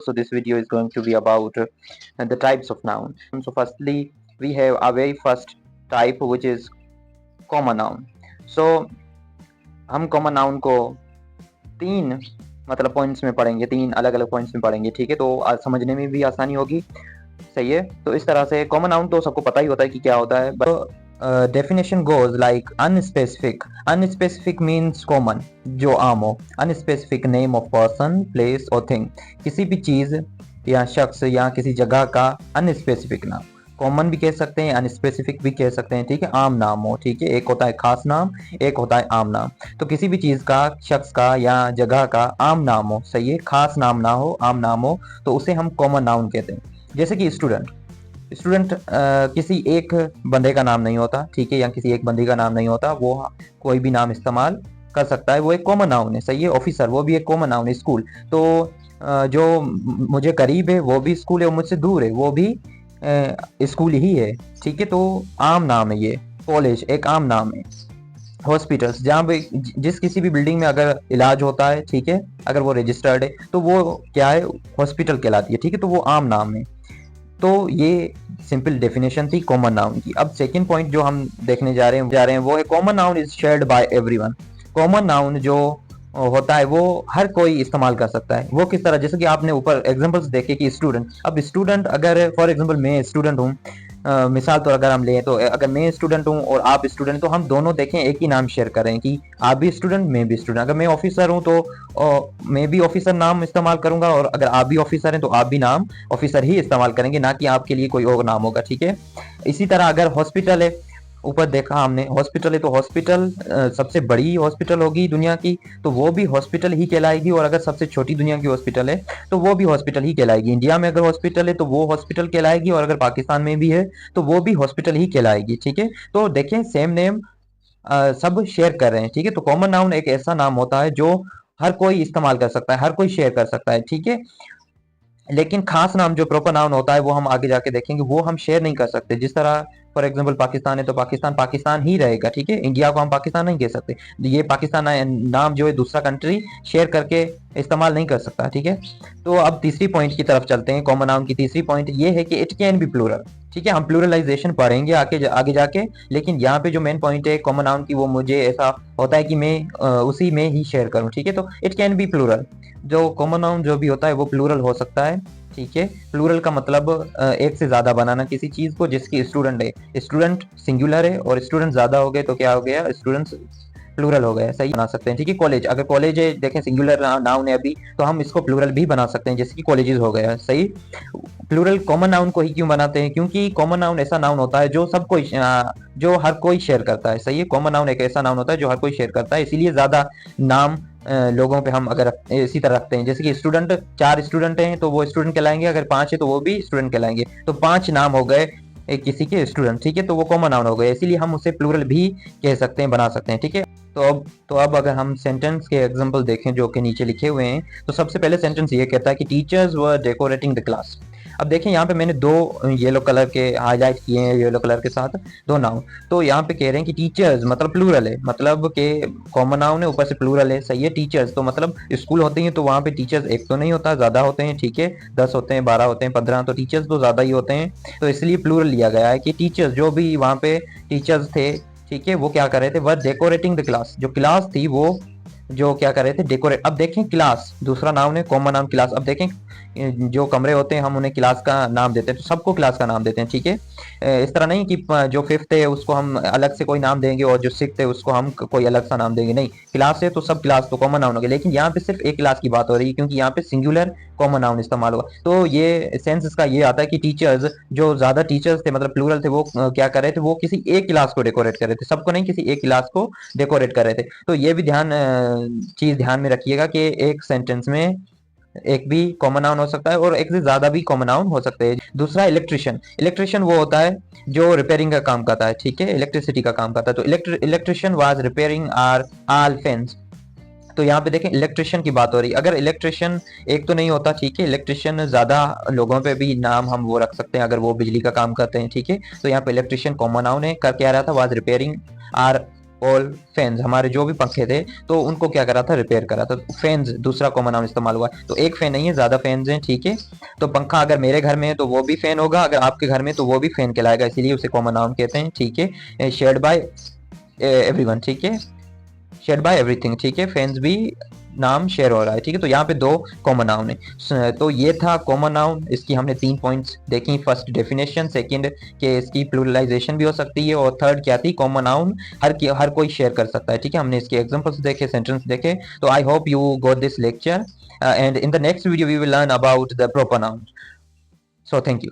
So this video is going to be about the types of noun. So firstly, we have our very first type, which is common noun. So हम common noun को तीन मतलब points में पढ़ेंगे, तीन अलग अलग points में पढ़ेंगे, ठीक है। तो समझने में भी आसानी होगी, सही है। तो इस तरह से कॉमन नाउन तो सबको पता ही होता है कि क्या होता है। Definition goes like unspecific. Unspecific means common, जो आम हो। Unspecific name of person, place और थिंग, किसी भी चीज या शख्स या किसी जगह का अनस्पेसिफिक नाम। कॉमन भी कह सकते हैं, अनस्पेसिफिक भी कह सकते हैं, ठीक है। आम नाम हो, ठीक है। एक होता है खास नाम, एक होता है आम नाम। तो किसी भी चीज का, शख्स का या जगह का आम नाम हो, सही है, खास नाम ना हो, आम नाम हो, तो उसे हम कॉमन नाउन कहते हैं। जैसे कि स्टूडेंट। स्टूडेंट किसी एक बंदे का नाम नहीं होता, ठीक है, या किसी एक बंदी का नाम नहीं होता, वो कोई भी नाम इस्तेमाल कर सकता है, वो एक कॉमन नाउन है, सही है। ऑफिसर, वो भी एक कॉमन नाउन है। स्कूल, तो जो मुझे करीब है वो भी स्कूल है, और मुझसे दूर है वो भी स्कूल ही है, ठीक है। तो आम नाम है ये। कॉलेज एक आम नाम है। हॉस्पिटल्स, जहाँ पे जिस किसी भी बिल्डिंग में अगर इलाज होता है, ठीक है, अगर वो रजिस्टर्ड है तो वो क्या है, हॉस्पिटल कहलाती है, ठीक है। तो वो आम नाम है। तो ये सिंपल डेफिनेशन थी कॉमन नाउन की। अब सेकंड पॉइंट जो हम देखने जा रहे हैं वो है common noun is shared by everyone. Common noun जो होता है वो हर कोई इस्तेमाल कर सकता है। वो किस तरह, जैसे कि आपने ऊपर एग्जांपल्स देखे कि स्टूडेंट। अब स्टूडेंट, अगर फॉर एग्जांपल मैं स्टूडेंट हूँ, मिसाल तो अगर हम लें, तो अगर मैं स्टूडेंट हूँ और आप स्टूडेंट, तो हम दोनों देखें एक ही नाम शेयर करें कि आप भी स्टूडेंट, मैं भी स्टूडेंट। अगर मैं ऑफिसर हूँ तो मैं भी ऑफिसर नाम इस्तेमाल करूंगा, और अगर आप भी ऑफिसर हैं तो आप भी नाम ऑफिसर ही इस्तेमाल करेंगे, ना कि आपके लिए कोई और नाम होगा, ठीक है। इसी तरह अगर हॉस्पिटल है, ऊपर देखा हमने हॉस्पिटल है, तो हॉस्पिटल सबसे बड़ी हॉस्पिटल होगी दुनिया की, तो वो भी हॉस्पिटल ही कहलाएगी। और अगर सबसे छोटी दुनिया की हॉस्पिटल है तो वो भी हॉस्पिटल ही कहलाएगी। इंडिया में अगर हॉस्पिटल है तो वो हॉस्पिटल कहलाएगी, और अगर पाकिस्तान में भी है तो वो भी हॉस्पिटल ही कहलाएगी, ठीक है। तो देखें, सेम नेम सब शेयर कर रहे हैं, ठीक है। तो कॉमन नाउन एक ऐसा नाम होता है जो हर कोई इस्तेमाल कर सकता है, हर कोई शेयर कर सकता है, ठीक है। लेकिन खास नाम जो प्रॉपर नाउन होता है वो हम आगे जाके देखेंगे, वो हम शेयर नहीं कर सकते। जिस तरह फॉर एग्जांपल पाकिस्तान है तो पाकिस्तान पाकिस्तान ही रहेगा, ठीक है। इंडिया को हम पाकिस्तान नहीं कह सकते। ये पाकिस्तान नाम जो है दूसरा कंट्री शेयर करके इस्तेमाल नहीं कर सकता, ठीक है। तो अब तीसरी पॉइंट की तरफ चलते हैं। कॉमन नाउन की तीसरी पॉइंट ये है कि इट कैन बी प्लूरल, ठीक है। हम प्लूरलाइजेशन पढ़ेंगे आगे जाके, लेकिन यहाँ पे जो मेन पॉइंट है कॉमन नाउन की, वो मुझे ऐसा होता है कि मैं उसी में ही शेयर करूँ, ठीक है। तो इट कैन बी प्लूरल, जो कॉमन नाउन जो भी होता है वो प्लूरल हो सकता है, ठीक है। प्लूरल का मतलब एक से ज्यादा बनाना किसी चीज को, जिसकी स्टूडेंट है, स्टूडेंट सिंगुलर है और स्टूडेंट ज्यादा हो गए तो क्या हो गया, स्टूडेंट्स प्लूरल हो गया, सही बना सकते हैं, ठीक है। कॉलेज, अगर कॉलेज है, देखें सिंगुलर नाउन है अभी, तो हम इसको प्लूरल भी बना सकते हैं, जैसे कि कॉलेजेस हो गया, सही। प्लूरल कॉमन नाउन को ही क्यों बनाते हैं, क्योंकि कॉमन नाउन ऐसा नाउन होता है जो सबको जो हर कोई शेयर करता है, सही है। कॉमन नाउन एक ऐसा नाउन होता है जो हर कोई शेयर करता है, इसीलिए ज्यादा नाम लोगों पे हम अगर इसी तरह रखते हैं, जैसे कि स्टूडेंट, 4 स्टूडेंट हैं तो वो स्टूडेंट कहलाएंगे, अगर 5 है तो वो भी स्टूडेंट कहलाएंगे। तो 5 नाम हो गए किसी के स्टूडेंट, ठीक है। तो वो कॉमन नाउन हो गए, इसीलिए हम उसे प्लूरल भी कह सकते हैं, बना सकते हैं, ठीक है। तो अब अगर हम सेंटेंस के एग्जांपल देखें जो कि नीचे लिखे हुए हैं, तो सबसे पहले सेंटेंस ये कहता है कि teachers were decorating the class. अब देखें, यहाँ पे मैंने 2 येलो कलर के हाईलाइट किए हैं, येलो कलर के साथ 2 नाउन। तो यहाँ पे कह रहे हैं कि टीचर्स मतलब प्लूरल है, मतलब के कॉमन नाउन है, ऊपर से प्लूरल है, सही है। टीचर्स तो मतलब स्कूल होते हैं, तो वहाँ पे टीचर्स एक तो नहीं होता, ज्यादा होते हैं, ठीक है। 10 होते हैं, 12 होते हैं, 15, तो टीचर्स तो ज्यादा ही होते हैं, तो इसलिए प्लूरल लिया गया है कि टीचर्स, जो भी वहाँ पे टीचर्स थे, ठीक है, वो क्या कर रहे थे, वर डेकोरेटिंग द क्लास। जो क्लास थी वो जो क्या कर रहे थे, डेकोरेट। अब देखें, क्लास दूसरा नाम है, कॉमन नाम क्लास। अब देखें, जो कमरे होते हैं हम उन्हें क्लास का नाम देते हैं, तो सबको क्लास का नाम देते हैं, ठीक है। इस तरह नहीं कि जो 5th है उसको हम अलग से कोई नाम देंगे और जो 6th है उसको हम कोई अलग सा नाम देंगे, नहीं। क्लास है तो सब क्लास तो कॉमन नाउन हो गया, लेकिन यहाँ पे सिर्फ एक क्लास की बात हो रही है, क्योंकि यहाँ पे सिंगुलर कॉमन नाउन इस्तेमाल हुआ। तो ये सेंस इसका ये आता है कि टीचर्स, जो ज्यादा टीचर्स थे मतलब प्लूरल थे, वो क्या कर रहे थे, वो किसी एक क्लास को डेकोरेट कर रहे थे, सबको नहीं, किसी एक क्लास को डेकोरेट कर रहे थे। तो ये भी चीज ध्यान में रखिएगा कि एक सेंटेंस में एक भी कॉमन नाउन हो सकता है और एक से ज्यादा भी कॉमन नाउन हो सकते हैं। दूसरा इलेक्ट्रिशियन। इलेक्ट्रिशियन वो होता है जो रिपेयरिंग का काम करता है, ठीक है, इलेक्ट्रिसिटी का काम करता है। तो electrician was repairing our all fans. तो यहाँ पे देखें, इलेक्ट्रिशियन की बात हो रही है। अगर इलेक्ट्रिशियन एक तो नहीं होता, ठीक है, इलेक्ट्रिशियन ज्यादा लोगों पे भी नाम हम वो रख सकते हैं अगर वो बिजली का काम करते हैं, ठीक है। तो यहाँ पे इलेक्ट्रिशियन कॉमन नाउन है, कर क्या रहा था, was repairing our all fans, हमारे जो भी पंखे थे तो उनको क्या करा था, रिपेयर करा था। फैंस दूसरा कॉमन नाउन इस्तेमाल हुआ है। तो एक फैन नहीं है, ज्यादा फैंस हैं, ठीक है। तो पंखा अगर मेरे घर में है तो वो भी फैन होगा, अगर आपके घर में तो वो भी फैन कहलाएगा, इसीलिए उसे कॉमन नाउन कहते हैं, ठीक है। शेयर्ड बाय एवरीवन, ठीक है, शेयर बाय एवरीथिंग, ठीक है। फैंस भी नाम शेयर हो रहा है, ठीक है। तो यहाँ पे दो कॉमन नाउन है। तो ये था कॉमन नाउन, इसकी हमने 3 पॉइंट्स देखी। फर्स्ट डेफिनेशन, सेकंड कि इसकी प्लूरलाइजेशन भी हो सकती है, और थर्ड क्या थी, कॉमन नाउन हर कोई शेयर कर सकता है, ठीक है। हमने इसके एग्जांपल्स देखे, सेंटेंस देखे। तो I hope you got this lecture, and in the next video we will learn about the proper noun. So thank you.